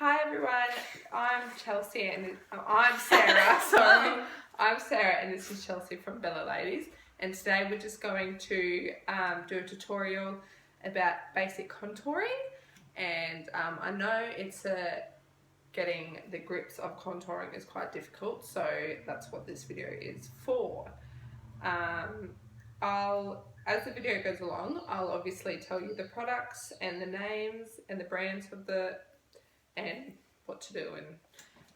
Hi everyone, I'm Chelsea and I'm Sarah, sorry. I'm Sarah and this is Chelsea from Bella Ladies, and today we're just going to do a tutorial about basic contouring. And I know getting the grips of contouring is quite difficult, so that's what this video is for. As the video goes along, I'll obviously tell you the products and the names and the brands of and what to do and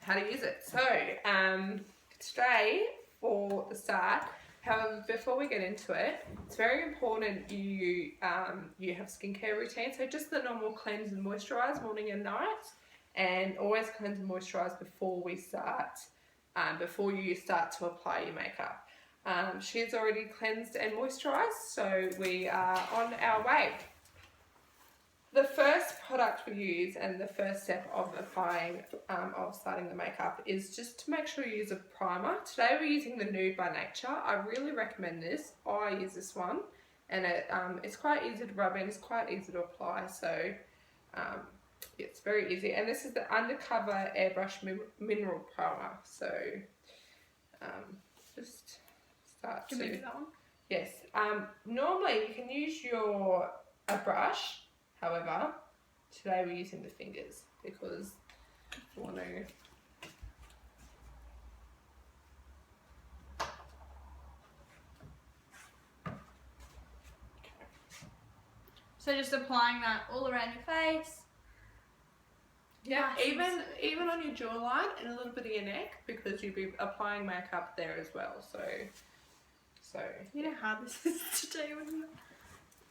how to use it. So today, for the start, however, before we get into it, it's very important you have skincare routine. So just the normal cleanse and moisturize morning and night, and always cleanse and moisturize before we start, before you start to apply your makeup. She's already cleansed and moisturized, so we are on our way. The first product we use and the first step of starting the makeup is just to make sure you use a primer. Today we're using the Nude by Nature. I really recommend this. I use this one, and it's quite easy to rub in, it's quite easy to apply, so it's very easy. And this is the Undercover Airbrush Mineral Primer. So just start to... Can we do that one? Yes. Normally you can use a brush. However, today we're using the fingers because I want to... So just applying that all around your face. Yeah, even on your jawline and a little bit of your neck, because you'll be applying makeup there as well. So you know how this is to do, isn't it?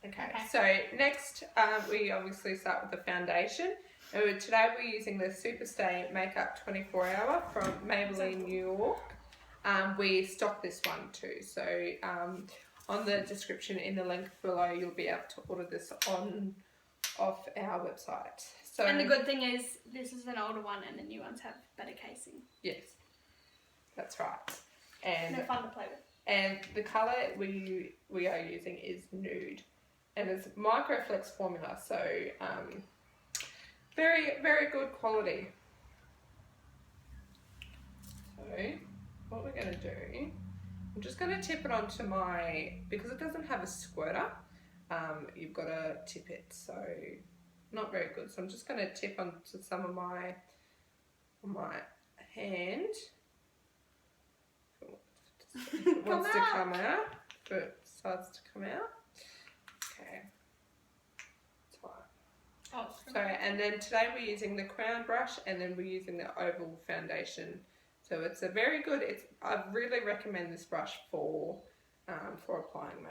Okay, so next we obviously start with the foundation. Today we're using the Superstay Makeup 24 Hour from Maybelline New York. We stock this one too, so on the description in the link below you'll be able to order this off our website. So, and the good thing is this is an older one and the new ones have better casing. Yes, that's right. And they're fun to play with. And the colour we are using is Nude. And it's microflex formula, so very, very good quality. So what we're going to do, I'm just going to tip it onto because it doesn't have a squirter, you've got to tip it, so not very good. So I'm just going to tip onto some of my hand. If it wants to come out, if it starts to come out. Okay. Oh, so, and then today we're using the crown brush, and then we're using the oval foundation. So it's a very good. I really recommend this brush for applying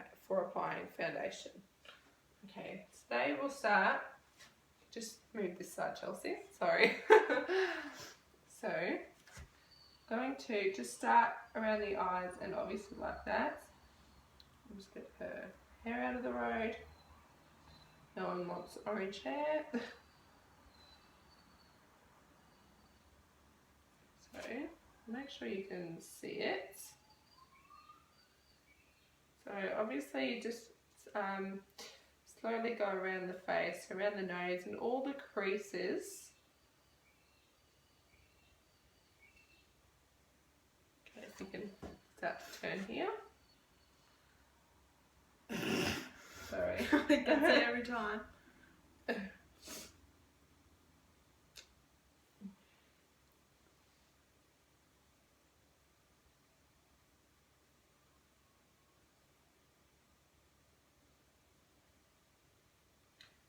foundation. Okay, today we'll start. Just move this side, Chelsea. Sorry. So, going to just start around the eyes, and obviously like that. I'll just get her hair out of the road. No one wants orange hair. So, make sure you can see it. So obviously you just slowly go around the face, around the nose and all the creases. Okay, so you can start to turn here. Sorry. It gets it every time.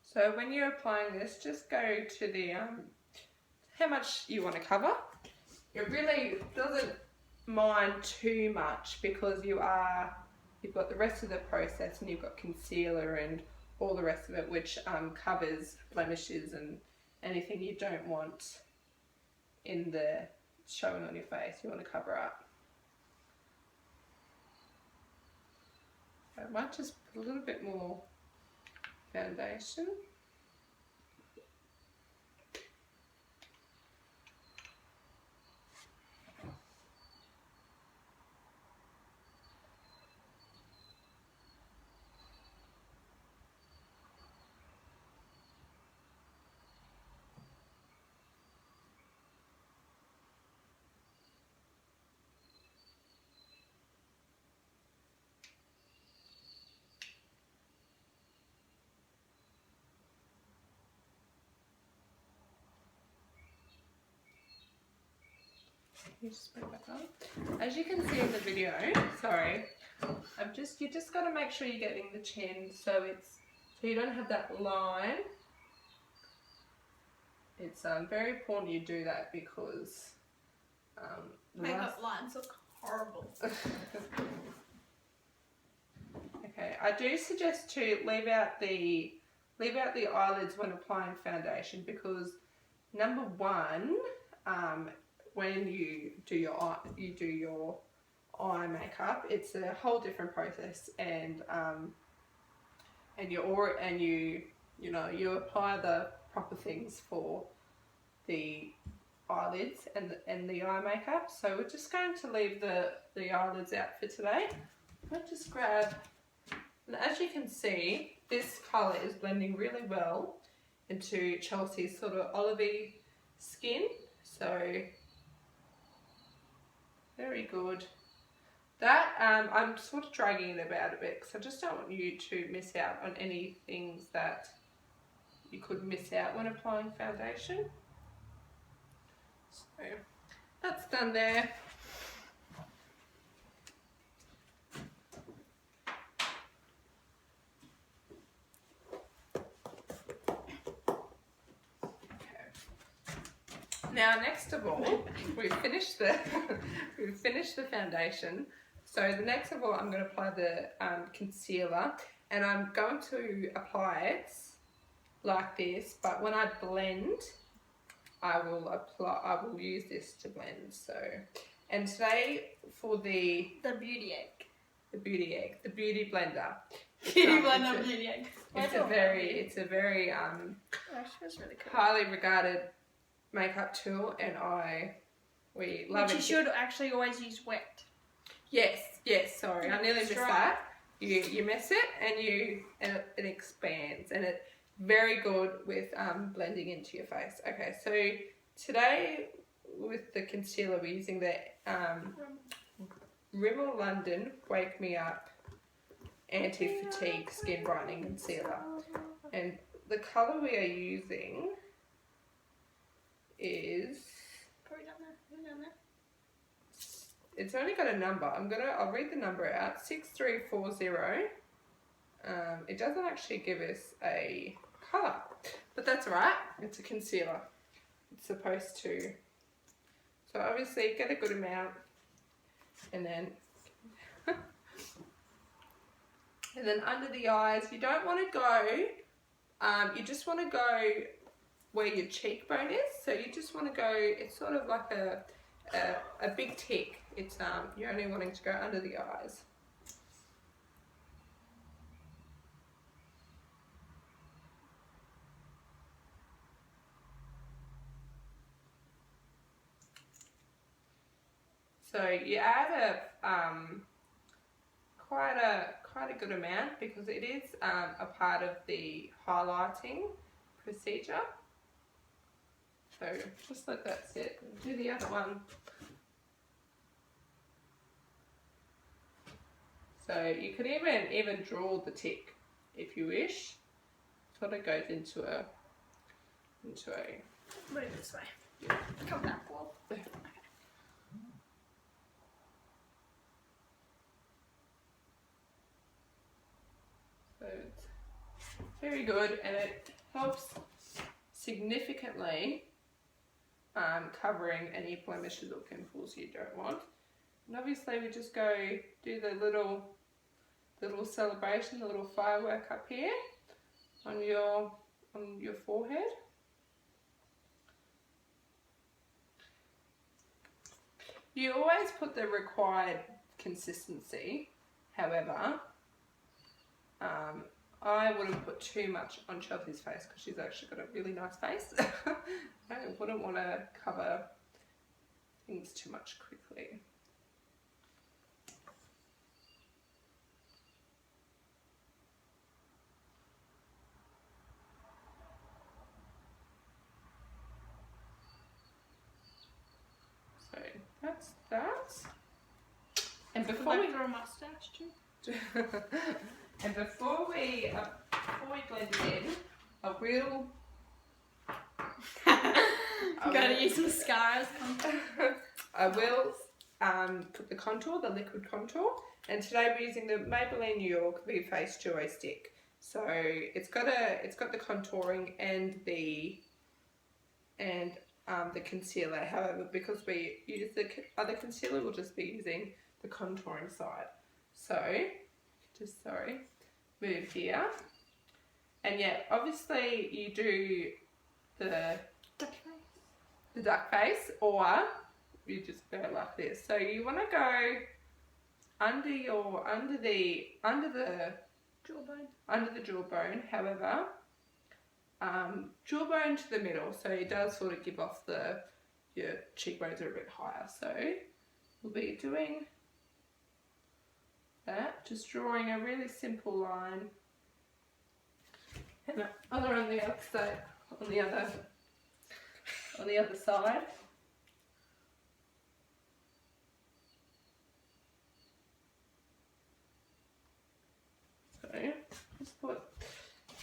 So when you're applying this, just go to the how much you want to cover. It really doesn't mind too much because you've got the rest of the process, and you've got concealer and all the rest of it, which covers blemishes and anything you don't want showing on your face. You want to cover up. So I might just put a little bit more foundation. You just bring that up. As you can see in the video, sorry, you just got to make sure you're getting the chin so you don't have that line. It's very important you do that because makeup lines look horrible. Okay, I do suggest to leave out the eyelids when applying foundation because number one, when you do your eye makeup, it's a whole different process, and you apply the proper things for the eyelids and the eye makeup. So we're just going to leave the eyelids out for today. I'll just grab, and as you can see, this colour is blending really well into Chelsea's sort of olivey skin. So very good. That I'm sort of dragging it about a bit because I just don't want you to miss out on any things that you could miss out when applying foundation. So that's done there. Now, next of all, we've finished the foundation. So the next of all, I'm going to apply the concealer, and I'm going to apply it like this. But when I blend, I will use this to blend. So, and today for the beauty blender. Beauty egg. It's a very really cool. highly regarded makeup tool, and we love it. Which you should actually always use wet. Yes, sorry, I nearly missed that. You mess it and it expands, and it's very good with blending into your face. Okay, so today with the concealer we're using the Rimmel London Wake Me Up Anti-Fatigue Skin Brightening Concealer, and the colour we are using is probably down there. It's only got a number. I'll read the number out. 6340. It doesn't actually give us a colour, but that's alright. It's a concealer. It's supposed to. So obviously get a good amount, and then under the eyes, you don't want to go. You just want to go where your cheekbone is. So you just want to go. It's sort of like a big tick. It's you're only wanting to go under the eyes. So you add quite a good amount because it is a part of the highlighting procedure. So just let that sit. Do the other one. So you could even draw the tick if you wish. Sort of goes into a. Move it this way. Yeah. Come back, wall. So it's very good, and it helps significantly covering any blemishes or pimples you don't want. And obviously we just go do the little celebration, the little firework up here on your forehead. You always put the required consistency, however, I wouldn't put too much on Chelsea's face because she's actually got a really nice face. I wouldn't want to cover things too much quickly. So that's that. And before we draw a mustache too. And before we blend it in, I will. Gotta use mascara. I will put the contour, the liquid contour, and today we're using the Maybelline New York Big Face Duo Stick. So it's got the contouring and the concealer. However, because we use the other concealer, we'll just be using the contouring side. So just move here, and yeah, obviously you do the duck face, or you just go like this. So you want to go under the jawbone. However, jawbone to the middle, so it does sort of give off your cheekbones are a bit higher. So we'll be doing that, just drawing a really simple line, and other on the other side, on the other side. So just put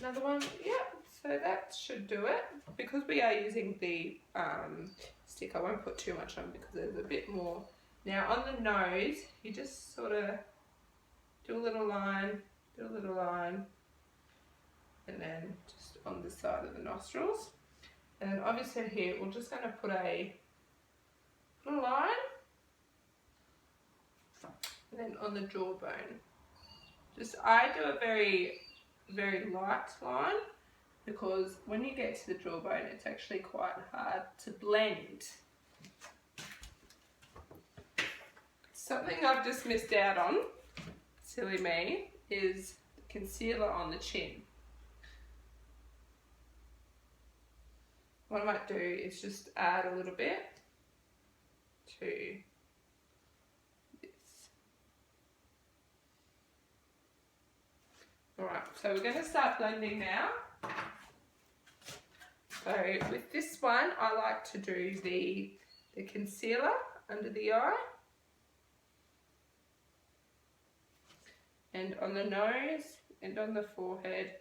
another one. Yeah, so that should do it. Because we are using the stick, I won't put too much on because there's a bit more. Now on the nose, you just sort of do a little line, and then just on the side of the nostrils. And then obviously here, we're just going to put a little line, and then on the jawbone. I do a very, very light line, because when you get to the jawbone, it's actually quite hard to blend. Something I've just missed out on, silly me, is concealer on the chin. What I might do is just add a little bit to this. Alright, so we're going to start blending now. So with this one, I like to do the concealer under the eye, and on the nose, and on the forehead.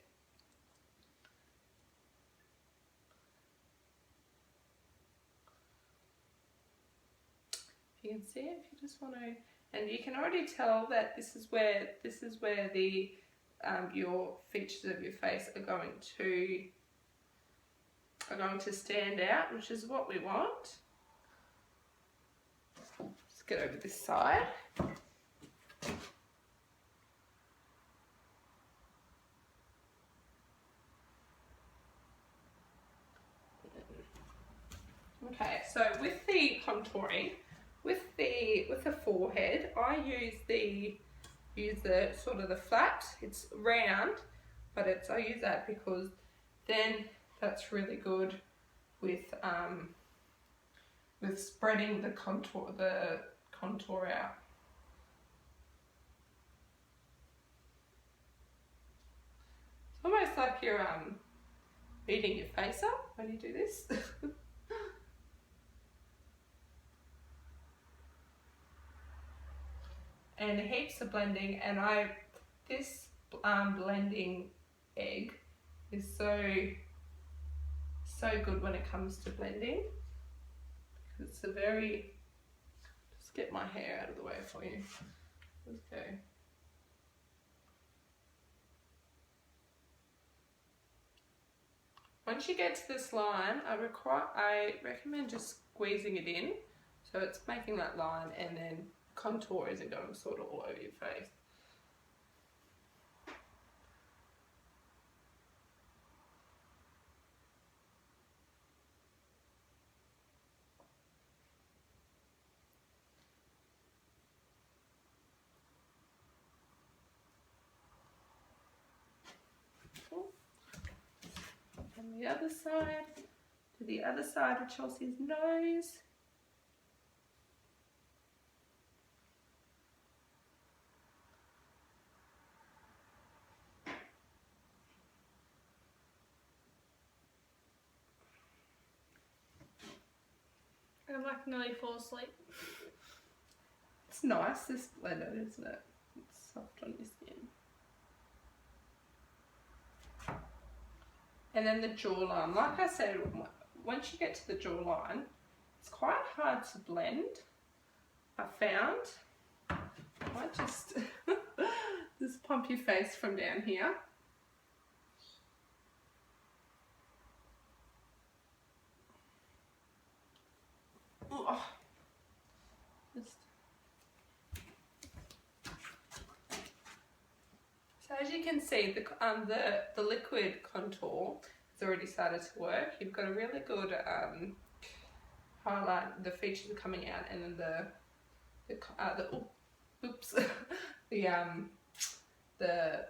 You can see it if you just want to, and you can already tell that this is where the your features of your face are going to stand out, which is what we want. Let's get over this side. Okay, so with the contouring, with the forehead, I use the sort of the flat. It's round, but I use that because then that's really good with spreading the contour out. It's almost like you're beating your face up when you do this. And heaps of blending, and this blending egg is so good when it comes to blending. It's a very, just get my hair out of the way for you. Let's go. Once you get to this line, I recommend just squeezing it in, so it's making that line, and then contour isn't going sort of all over your face. And the other side, to the other side of Chelsea's nose. I'm like nearly fall asleep. It's nice, this blender, isn't it? It's soft on your skin. And then the jawline, like I said, once you get to the jawline, it's quite hard to blend. I found. I might just just pump your face from down here. Oh, just. So as you can see, the liquid contour has already started to work. You've got a really good highlight. The features are coming out, and then the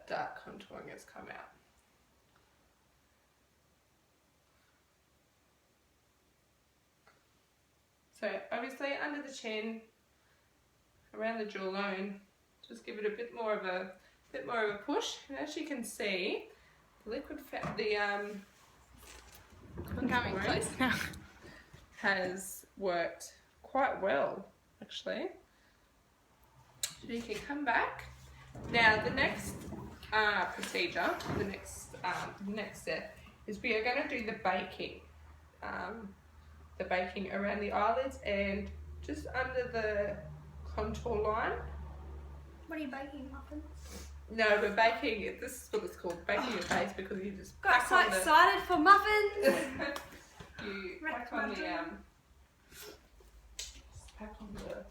dark contouring has come out. So obviously under the chin, around the jawline, just give it a bit more of a push. And as you can see, the liquid I'm coming close now. has worked quite well, actually. So you can come back. Now the next procedure, the next step is we are going to do the baking. The baking around the eyelids and just under the contour line. What are you baking, muffins? No, we're baking. This is what it's called, baking your face, because you just got so excited for muffins. You pack on the pack on the.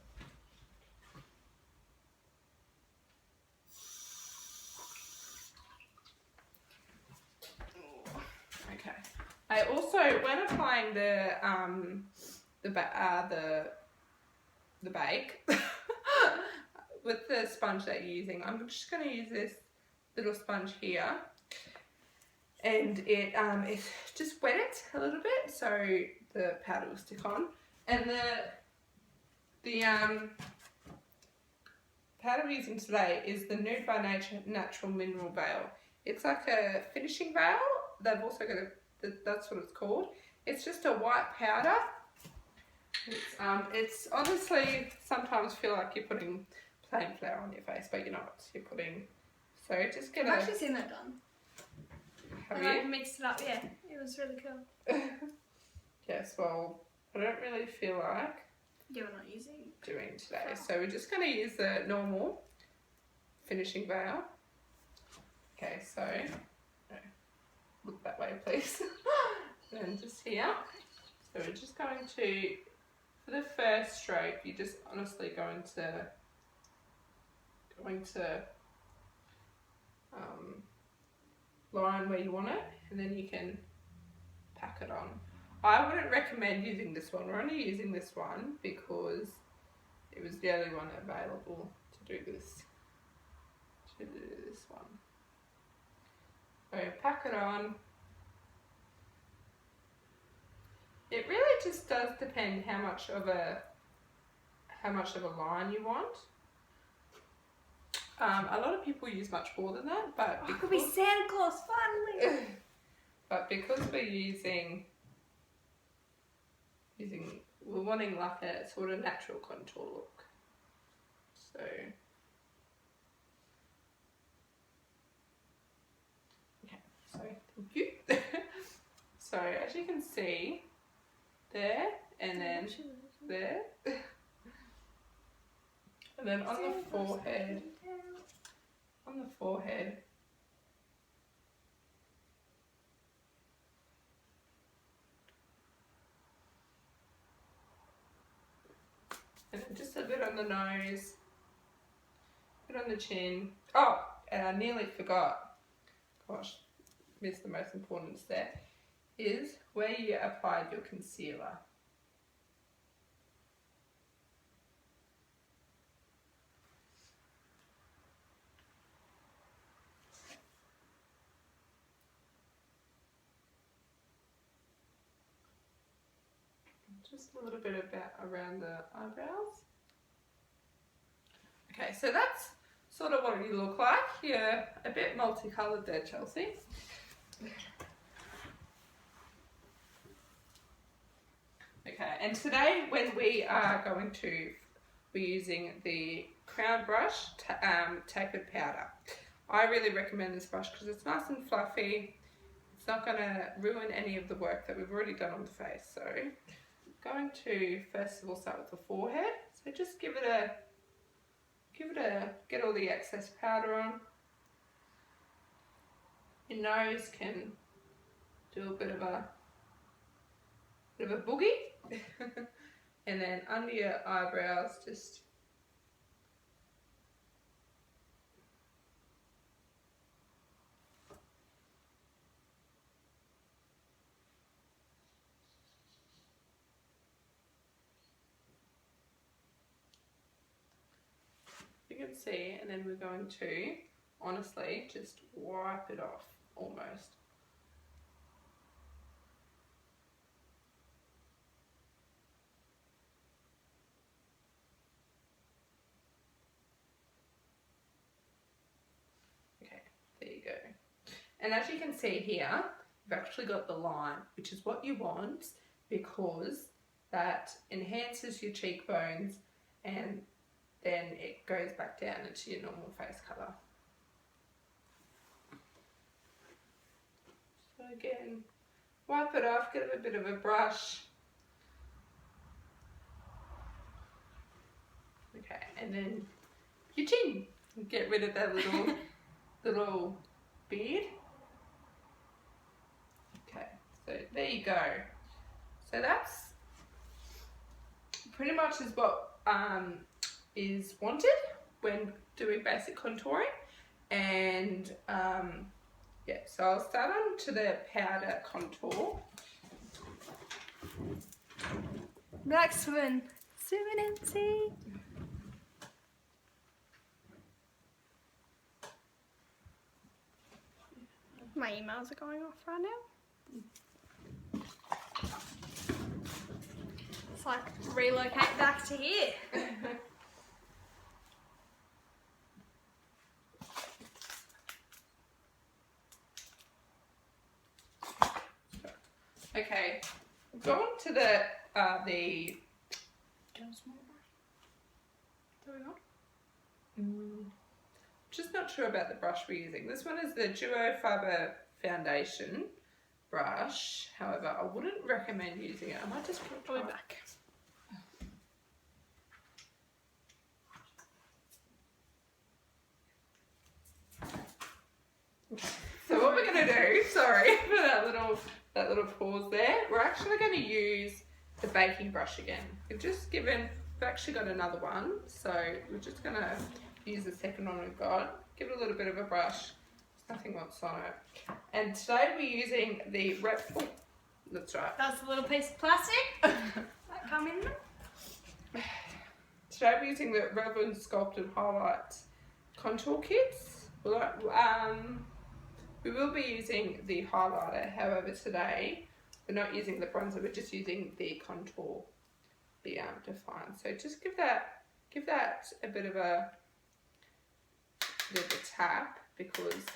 Okay. I also, when applying the bake with the sponge that you're using, I'm just going to use this little sponge here, and it just wet it a little bit so the powder will stick on. And the powder I'm using today is the Nude by Nature Natural Mineral Veil. It's like a finishing veil. They've also got that's what it's called. It's just a white powder. It's honestly, sometimes feel like you're putting plain flour on your face, but you're not. You're putting, so just get I've actually seen that done. Have and you? I mixed it up, yeah. It was really cool. Yes, well, I don't really feel like You're not using doing today. So we're just going to use the normal finishing veil. Okay, so look that way, please. And just here. So we're just going to, for the first stroke, you're just honestly going to line where you want it, and then you can pack it on. I wouldn't recommend using this one. We're only using this one because it was the only one available to do this. One. So pack it on. It really just does depend how much of a line you want. A lot of people use much more than that, but it could be Santa Claus finally. But because we're we're wanting like a sort of natural contour look. So okay, so thank you. So as you can see, there and then there, and then on the forehead. On the forehead, and then just a bit on the nose, a bit on the chin. Oh, and I nearly forgot, gosh, missed the most important step, is where you applied your concealer. Just a little bit about around the eyebrows. Okay, so that's sort of what you look like. You're a bit multicoloured there, Chelsea. Okay, and today when we are going to be using the Crown Brush Tapered Powder, I really recommend this brush because it's nice and fluffy. It's not going to ruin any of the work that we've already done on the face. So I'm going to first of all start with the forehead. So So just give it a, get all the excess powder on. Your nose can do a bit of a boogie. And then under your eyebrows, just you can see, and then we're going to honestly just wipe it off almost. Okay, there you go. And as you can see here, you've actually got the line, which is what you want because that enhances your cheekbones and then it goes back down into your normal face colour. So again, wipe it off, get a bit of a brush. Okay, and then your chin. Get rid of that little beard. Okay, so there you go. So that's pretty much is what is wanted when doing basic contouring. And yeah, so I'll start on to the powder contour. Next one. Zoom in and see. My emails are going off right now. It's like relocate back to here. Okay, go on to the just not sure about the brush we're using. This one is the Duo Fiber Foundation brush. However, I wouldn't recommend using it. I might just put it back. So what we're going to do, sorry for that little pause there, we're actually going to use the baking brush again. We've actually got another one, so we're just going to use the second one we've got, give it a little bit of a brush, there's nothing else on it. And today we're using the that's right. That's a little piece of plastic that come in there. Today we're using the Revlon Sculpted Highlight Contour Kits. We will be using the highlighter, however today we're not using the bronzer, we're just using the contour, the define. So just give that a bit of a tap because it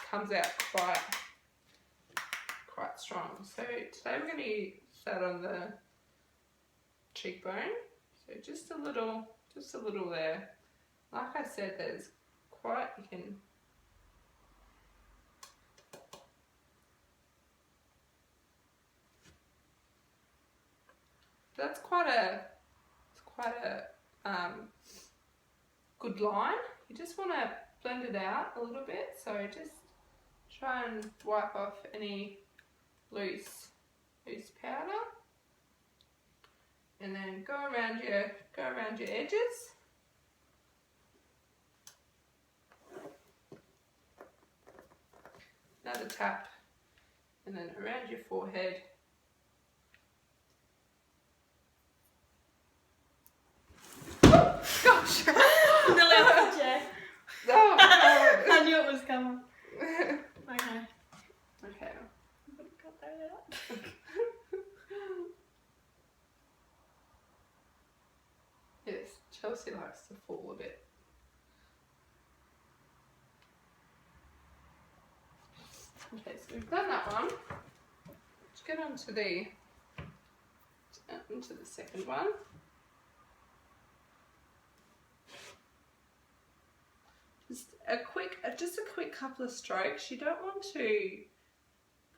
comes out quite strong. So today we're going to use that on the cheekbone. So just a little there. Like I said, there's quite, that's quite a good line. You just want to blend it out a little bit, so just try and wipe off any loose powder, and then go around your edges. Another tap, and then around your forehead. Gosh! Nearly off the chair. Oh, God. I knew it was coming. Okay. Okay. Cut that out. Yes, Chelsea likes to fall a bit. Okay, so we've done that one. Let's get on to the second one. Just a quick couple of strokes. You don't want to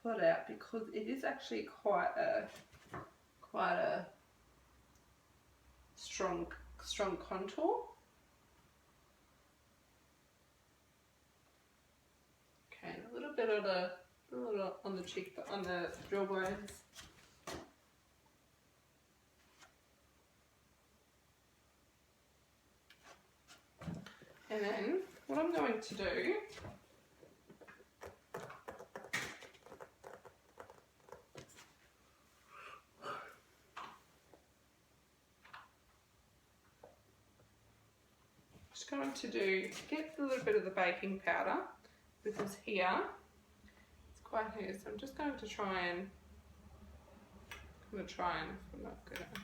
pull it out because it is actually quite a strong strong contour. Okay, and a little bit on the cheek, on the jawbones. And then what I'm going to do get a little bit of the baking powder because here it's quite here, so I'm just going to try and I'm not gonna